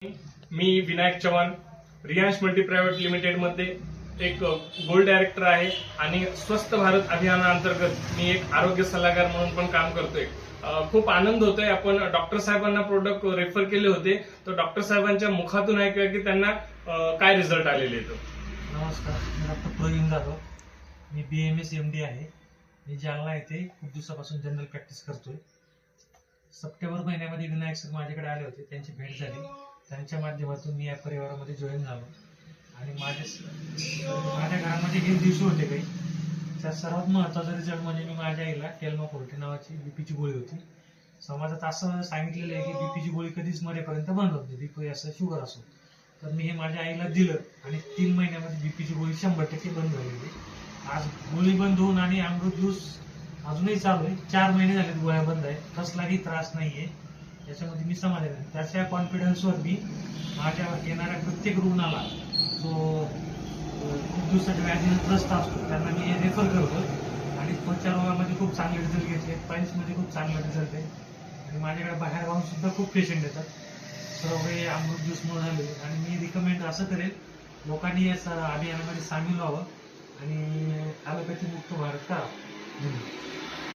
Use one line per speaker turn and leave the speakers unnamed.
मी Vinayak Chavan Riyansh multi private limited मध्ये एक gold director आहे आणि स्वस्थ भारत अभियानाअंतर्गत मी एक आरोग्य सल्लागार म्हणून पण काम करतोय। खूप आनंद होतोय। आपण डॉक्टर साहेबांना प्रोडक्ट रेफर केले होते, तर डॉक्टर साहेबांच्या मुखातून ऐकूया की त्यांना काय रिझल्ट आलेले आहेत।
नमस्कार, मी डॉक्टर प्रवीण जाधव। मी BMS MD आहे। मी जालना येथे खूप दिवसापासून जनरल प्रॅक्टिस करतोय। सप्टेंबर महिन्यामध्ये विनायक सर माझ्याकडे आले होते, त्यांची भेट झाली। त्यांच्या माध्यमातून मी या परिवारामध्ये जॉईन झालो आणि माझ्या घरामध्ये हेल्थ इश्यू होते काही। त्यात सर्वात महत्त्वाचा रिझल्ट म्हणजे मी माझ्या आईला टेल्मा 40 नावाची बीपीची गोळी होती। समाजात असं सांगितलेलं आहे की बीपीची गोळी कधीच मरेपर्यंत बंद होत नाही, बीपी असं शुगर असो। तर मी हे माझ्या आईला दिलं आणि 3 महिन्यामध्ये बीपीची गोळी 100% बंद झालेली। आज गोळी बंद होऊन आणि अमृत ज्यूस अजूनही चालू आहे। 4 महिने झाले गोळ्या बंद आहे, कसलाही त्रास नाहीये। त्याच्यामध्ये मी समाधानी आहे। त्याच्या कॉन्फिडन्सवर मी माझ्या येणाऱ्या प्रत्येक रुग्णाला जो खूप दिवसाच्या व्याधीने त्रस्त असतो त्यांना मी रेफर करतो आणि त्वचा रोगामध्ये खूप चांगले रिझल्ट घेतले, पाईल्समध्ये खूप चांगला रिझल्ट आहे आणि माझ्याकडे बाहेर गावून सुद्धा खूप पेशंट येतात। सर्व काही अमृत ज्यूसमुळे झाले आणि मी रिकमेंड असं करेल लोकांनी या अभियानामध्ये सामील व्हावं आणि ॲलोपॅथी मुक्त भारत करावं।